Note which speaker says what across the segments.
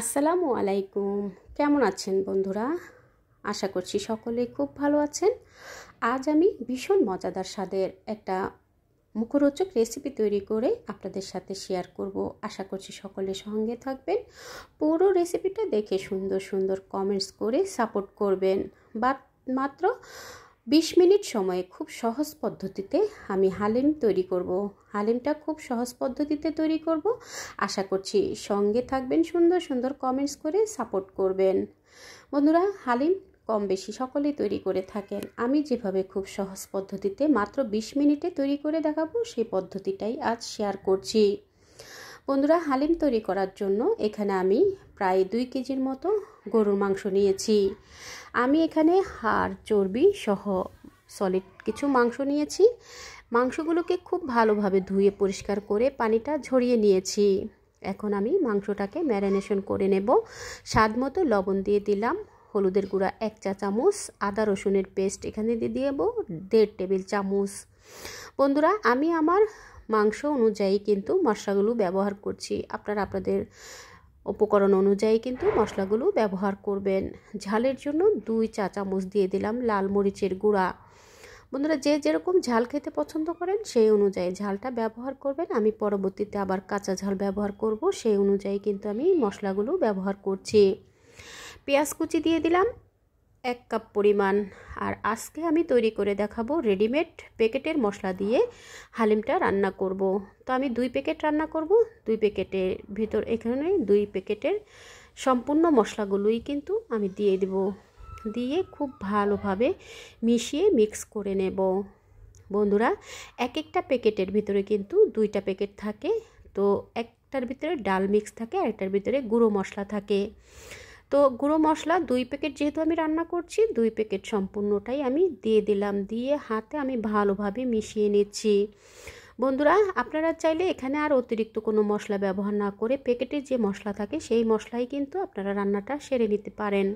Speaker 1: আসসালামু আলাইকুম। কেমন আছেন বন্ধুরা? আশা করছি সকলে খুব ভালো আছেন। আজ আমি ভীষণ মজাদার স্বাদের একটা মুখরোচক রেসিপি তৈরি করে আপনাদের সাথে শেয়ার করব। আশা করছি সকলে সঙ্গে থাকবেন। পুরো রেসিপিটা দেখে সুন্দর সুন্দর কমেন্টস করে সাপোর্ট করবেন। মাত্র 20 মিনিট সময়ে খুব সহজ পদ্ধতিতে আমি হালিম তৈরি করব। হালিমটা খুব সহজ পদ্ধতিতে তৈরি করব। আশা করছি সঙ্গে থাকবেন, সুন্দর সুন্দর কমেন্টস করে সাপোর্ট করবেন। বন্ধুরা, হালিম কম বেশি সকলেই তৈরি করে থাকেন। আমি যেভাবে খুব সহজ পদ্ধতিতে মাত্র 20 মিনিটে তৈরি করে দেখাবো, সেই পদ্ধতিটাই আজ শেয়ার করছি। বন্ধুরা, হালিম তৈরি করার জন্য এখানে আমি প্রায় 2 কেজির মতো গরুর মাংস নিয়েছি। আমি এখানে হাড় চর্বি সহ সলিড কিছু মাংস নিয়েছি। মাংসগুলোকে খুব ভালোভাবে ধুয়ে পরিষ্কার করে পানিটা ঝরিয়ে নিয়েছি। এখন আমি মাংসটাকে ম্যারিনেশন করে নেব। স্বাদ মতো লবণ দিয়ে দিলাম, হলুদের গুঁড়া 1 চা চামচ, আদা রসুনের পেস্ট এখানে দিয়ে দেব 1.5 টেবিল চামচ। বন্ধুরা, আমি আমার মাংস অনুযায়ী কিন্তু মশলাগুলো ব্যবহার করছি। আপনারা আপনাদের উপকরণ অনুযায়ী কিন্তু মশলাগুলো ব্যবহার করবেন। ঝালের জন্য 2 চা চামচ দিয়ে দিলাম লাল মরিচের গুঁড়া। বন্ধুরা, যে যেরকম ঝাল খেতে পছন্দ করেন সেই অনুযায়ী ঝালটা ব্যবহার করবেন। আমি পরবর্তীতে আবার কাঁচা ঝাল ব্যবহার করব, সেই অনুযায়ী কিন্তু আমি মশলাগুলো ব্যবহার করছি। পেঁয়াজ কুচি দিয়ে দিলাম 1 কাপ পরিমাণ। আর আজকে আমি তৈরি করে দেখাবো রেডিমেড প্যাকেটের মশলা দিয়ে হালিমটা রান্না করব। তো আমি 2 প্যাকেট রান্না করব। 2 প্যাকেটের ভিতর এখানে 2 প্যাকেটের সম্পূর্ণ মশলাগুলোই কিন্তু আমি দিয়ে দেব। দিয়ে খুব ভালোভাবে মিশিয়ে মিক্স করে নেব। বন্ধুরা, এক একটা প্যাকেটের ভিতরে কিন্তু 2টা প্যাকেট থাকে। তো একটার ভিতরে ডাল মিক্স থাকে আর একটার ভিতরে গুঁড়ো মশলা থাকে। তো গুঁড়ো মশলা 2 প্যাকেট যেহেতু আমি রান্না করছি, 2 প্যাকেট সম্পূর্ণটাই আমি দিয়ে দিলাম। দিয়ে হাতে আমি ভালোভাবে মিশিয়ে নিচ্ছি। বন্ধুরা, আপনারা চাইলে এখানে আর অতিরিক্ত কোনো মশলা ব্যবহার না করে প্যাকেটে যে মশলা থাকে সেই মশলাই কিন্তু আপনারা রান্নাটা সেরে নিতে পারেন।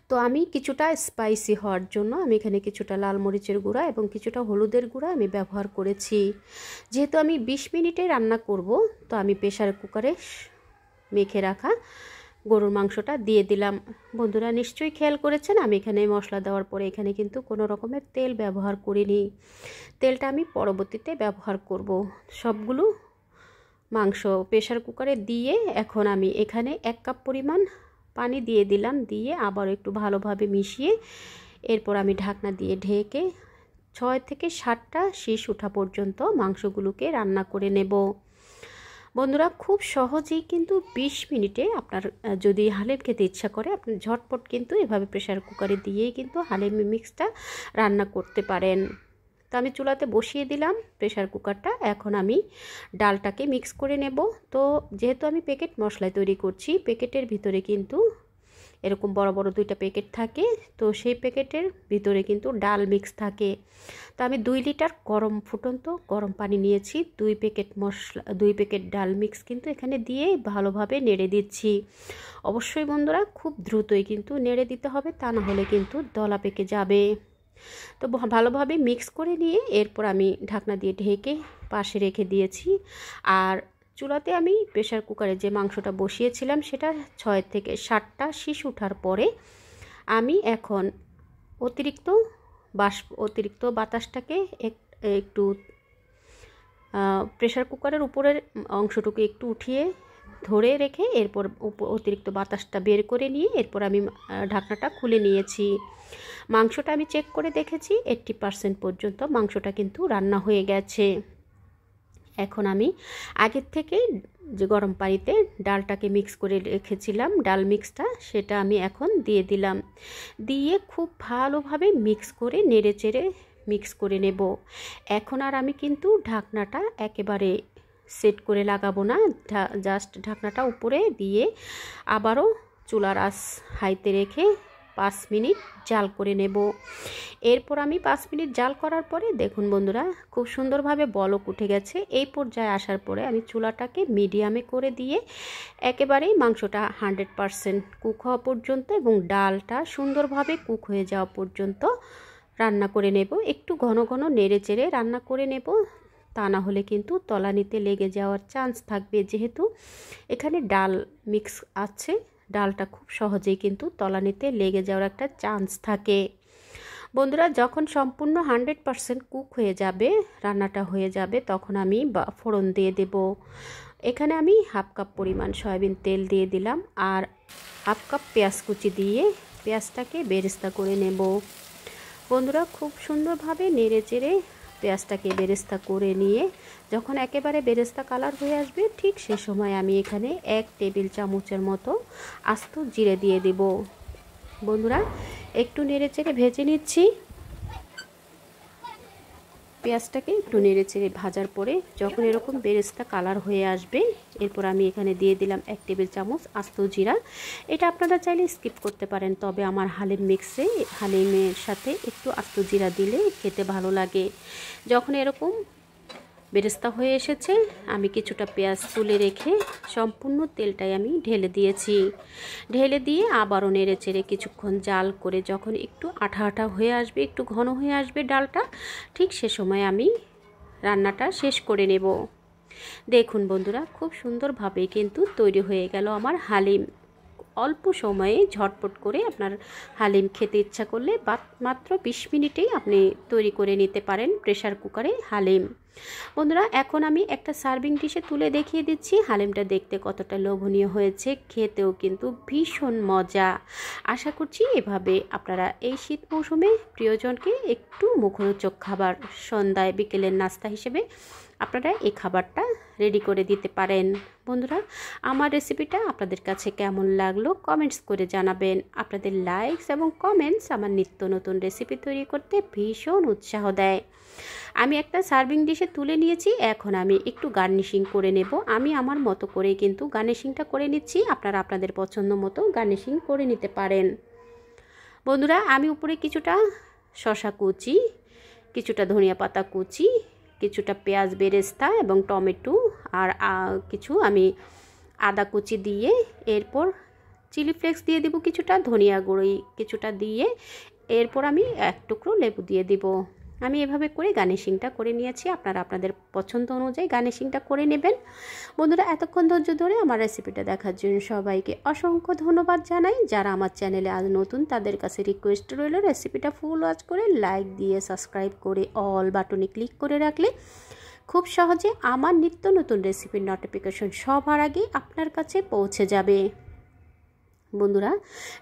Speaker 1: তো আমি কিছুটা স্পাইসি হওয়ার জন্য আমি এখানে কিছুটা লাল মরিচের গুঁড়া এবং কিছুটা হলুদের গুঁড়া আমি ব্যবহার করেছি। যেহেতু আমি 20 মিনিটে রান্না করব, তো আমি প্রেসার কুকারে মেখে রাখা গরুর মাংসটা দিয়ে দিলাম। বন্ধুরা, নিশ্চয়ই খেয়াল করেছেন আমি এখানে মশলা দেওয়ার পরে এখানে কিন্তু কোনো রকমের তেল ব্যবহার করিনি। তেলটা আমি পরবর্তীতে ব্যবহার করব। সবগুলো মাংস প্রেসার কুকারে দিয়ে এখন আমি এখানে 1 কাপ পরিমাণ পানি দিয়ে দিলাম। দিয়ে আবার একটু ভালোভাবে মিশিয়ে এরপর আমি ঢাকনা দিয়ে ঢেকে 6 থেকে 7টা শীষ ওঠা পর্যন্ত মাংসগুলোকে রান্না করে নেব। বন্ধুরা, খুব সহজেই কিন্তু 20 মিনিটে আপনার যদি হালিম খেতে ইচ্ছা করে আপনি ঝটপট কিন্তু এভাবে প্রেসার কুকারে দিয়েই কিন্তু হালিম মিক্সটা রান্না করতে পারেন। তো আমি চুলাতে বসিয়ে দিলাম প্রেসার কুকারটা। এখন আমি ডালটাকে মিক্স করে নেব। তো যেহেতু আমি প্যাকেট মশলা তৈরি করছি, প্যাকেটের ভিতরে কিন্তু এরকম বড় বড় 2টা প্যাকেট থাকে। তো সেই প্যাকেটের ভিতরে কিন্তু ডাল মিক্স থাকে। তো আমি 2 লিটার ফুটন্ত গরম পানি নিয়েছি। 2 প্যাকেট ডাল মিক্স কিন্তু এখানে দিয়ে ভালোভাবে নেড়ে দিচ্ছি। অবশ্যই বন্ধুরা, খুব দ্রুতই কিন্তু নেড়ে দিতে হবে, তা না হলে কিন্তু দলা পেকে যাবে। তো ভালোভাবে মিক্স করে নিয়ে এরপর আমি ঢাকনা দিয়ে ঢেকে পাশে রেখে দিয়েছি। আর চুলাতে আমি প্রেসার কুকারে যে মাংসটা বসিয়েছিলাম সেটা 6 থেকে 7টা শীষ ওঠার পরে আমি এখন অতিরিক্ত বাতাসটাকে একটু প্রেসার কুকারের উপরের অংশটুকু একটু উঠিয়ে ধরে রেখে এরপর অতিরিক্ত বাতাসটা বের করে নিয়ে এরপর আমি ঢাকনাটা খুলে নিয়েছি। মাংসটা আমি চেক করে দেখেছি 80% পর্যন্ত মাংসটা কিন্তু রান্না হয়ে গেছে। এখন আমি আগের থেকে যে গরম পানিতে ডালটাকে মিক্স করে রেখেছিলাম, ডাল মিক্সটা, সেটা আমি এখন দিয়ে দিলাম। দিয়ে খুব ভালোভাবে মিক্স করে নেড়েচেড়ে মিক্স করে নেব। এখন আর আমি কিন্তু ঢাকনাটা একেবারে সেট করে লাগাবো না, জাস্ট ঢাকনাটা উপরে দিয়ে আবারও চুলার আঁচ হাইতে রেখে 5 মিনিট জাল করে নেব। এরপর আমি 5 মিনিট জাল করার পরে দেখুন বন্ধুরা, খুব সুন্দরভাবে বলক উঠে গেছে। এই পর্যায়ে আসার পরে আমি চুলাটাকে মিডিয়ামে করে দিয়ে একেবারেই মাংসটা 100% কুক হওয়া পর্যন্ত এবং ডালটা সুন্দরভাবে কুক হয়ে যাওয়া পর্যন্ত রান্না করে নেব। একটু ঘন ঘন নেড়ে চেড়ে রান্না করে নেব। তা না হলে কিন্তু তলানিতে লেগে যাওয়ার চান্স থাকবে। যেহেতু এখানে ডাল মিক্স আছে, ডালটা খুব সহজেই কিন্তু তলানিতে লেগে যাওয়ার একটা চান্স থাকে। বন্ধুরা, যখন সম্পূর্ণ 100% কুক হয়ে যাবে, রান্নাটা হয়ে যাবে, তখন আমি ফোড়ন দিয়ে দেব। এখানে আমি হাফ কাপ পরিমাণ সয়াবিন তেল দিয়ে দিলাম আর হাফ কাপ পেঁয়াজ কুচি দিয়ে পেঁয়াজটাকে বেরেস্তা করে নেব। বন্ধুরা, খুব সুন্দরভাবে নেড়ে চেড়ে পেঁয়াজটাকে বেরেস্তা করে নিয়ে যখন একেবারে বেরেস্তা কালার হয়ে আসবে, ঠিক সে সময় আমি এখানে 1 টেবিল চামচের মতো আস্ত জিরে দিয়ে দেব। বন্ধুরা, একটু নেড়ে চেড়ে ভেজে নিচ্ছি। পেঁয়াজটাকে একটু নেড়ে চেড়ে ভাজার পরে যখন এরকম বেরেস্তা কালার হয়ে আসবে, এরপর আমি এখানে দিয়ে দিলাম 1 টেবিল চামচ আস্ত জিরা। এটা আপনারা চাইলে স্কিপ করতে পারেন, তবে আমার হালিম মিক্সে হালিমের সাথে একটু আস্ত জিরা দিলে খেতে ভালো লাগে। যখন এরকম বেরেস্তা হয়ে এসেছে, আমি কিছুটা পেঁয়াজ তুলে রেখে সম্পূর্ণ তেলটাই আমি ঢেলে দিয়েছি। ঢেলে দিয়ে আবারও নেড়ে চেড়ে কিছুক্ষণ জাল করে যখন একটু আঠা আঠা হয়ে আসবে, একটু ঘন হয়ে আসবে ডালটা, ঠিক সে সময় আমি রান্নাটা শেষ করে নেব। দেখুন বন্ধুরা, খুব সুন্দরভাবে কিন্তু তৈরি হয়ে গেল আমার হালিম। অল্প সময়ে ঝটপট করে আপনার হালিম খেতে ইচ্ছা করলে মাত্র 20 মিনিটেই আপনি তৈরি করে নিতে পারেন প্রেসার কুকারে হালিম। বন্ধুরা, এখন আমি একটা সার্ভিং ডিশে তুলে দেখিয়ে দিচ্ছি হালিমটা দেখতে কতটা লোভনীয় হয়েছে, খেতেও কিন্তু ভীষণ মজা। আশা করছি এভাবে আপনারা এই শীত মৌসুমে প্রিয়জনকে একটু মুখরোচক খাবার সন্ধ্যায় বিকেলের নাস্তা হিসেবে আপনারা এই খাবারটা রেডি করে দিতে পারেন। বন্ধুরা, আমার রেসিপিটা আপনাদের কাছে কেমন লাগলো কমেন্টস করে জানাবেন। আপনাদের লাইকস এবং কমেন্টস আমার নিত্য নতুন রেসিপি তৈরি করতে ভীষণ উৎসাহ দেয়। আমি একটা সার্ভিং ডিশে তুলে নিয়েছি, এখন আমি একটু গার্নিশিং করে নেব। আমি আমার মতো করে কিন্তু গার্নিশিংটা করে নিচ্ছি, আপনারা আপনাদের পছন্দ মতো গার্নিশিং করে নিতে পারেন। বন্ধুরা, আমি উপরে কিছুটা শসা কুচি, কিছুটা ধনিয়া পাতা কুচি, কিছুটা পেঁয়াজ বেরেস্তা এবং টমেটো আর কিছু আমি আদা কুচি দিয়ে, এরপর চিলি ফ্লেক্স দিয়ে দিব, কিছুটা ধনিয়া গুঁড়ি কিছুটা দিয়ে, এরপর আমি 1 টুকরো লেবু দিয়ে দিব। আমি এভাবে করে গার্নিশিংটা করে নিয়েছি, আপনারা আপনাদের পছন্দ অনুযায়ী গার্নিশিংটা করে নেবেন। বন্ধুরা, এতক্ষণ ধৈর্য ধরে আমার রেসিপিটা দেখার জন্য সবাইকে অসংখ্য ধন্যবাদ জানাই। যারা আমার চ্যানেলে আজ নতুন, তাদের কাছে রিকোয়েস্ট রইল রেসিপিটা ফুল ওয়াচ করে লাইক দিয়ে সাবস্ক্রাইব করে অল বাটনে ক্লিক করে রাখলে খুব সহজে আমার নিত্য নতুন রেসিপির নোটিফিকেশন সবার আগে আপনার কাছে পৌঁছে যাবে। বন্ধুরা,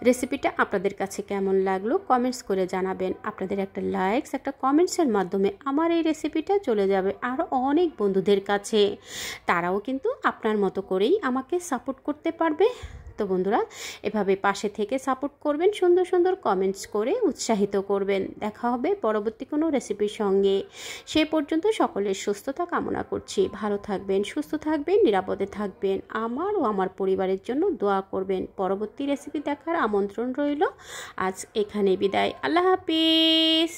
Speaker 1: রেসিপিটা আপনাদের কাছে কেমন লাগলো কমেন্টস করে জানাবেন। আপনাদের একটা লাইকস, একটা কমেন্টসের মাধ্যমে আমার এই রেসিপিটা চলে যাবে আরও অনেক বন্ধুদের কাছে, তারাও কিন্তু আপনার মতো করেই আমাকে সাপোর্ট করতে পারবে। তো বন্ধুরা, এভাবে পাশে থেকে সাপোর্ট করবেন, সুন্দর সুন্দর কমেন্টস করে উৎসাহিত করবেন। দেখা হবে পরবর্তী কোনো রেসিপির সঙ্গে। সে পর্যন্ত সকলের সুস্থতা কামনা করছি। ভালো থাকবেন, সুস্থ থাকবেন, নিরাপদে থাকবেন। আমার ও আমার পরিবারের জন্য দোয়া করবেন। পরবর্তী রেসিপি দেখার আমন্ত্রণ রইল। আজ এখানে বিদায়। আল্লাহ হাফিজ।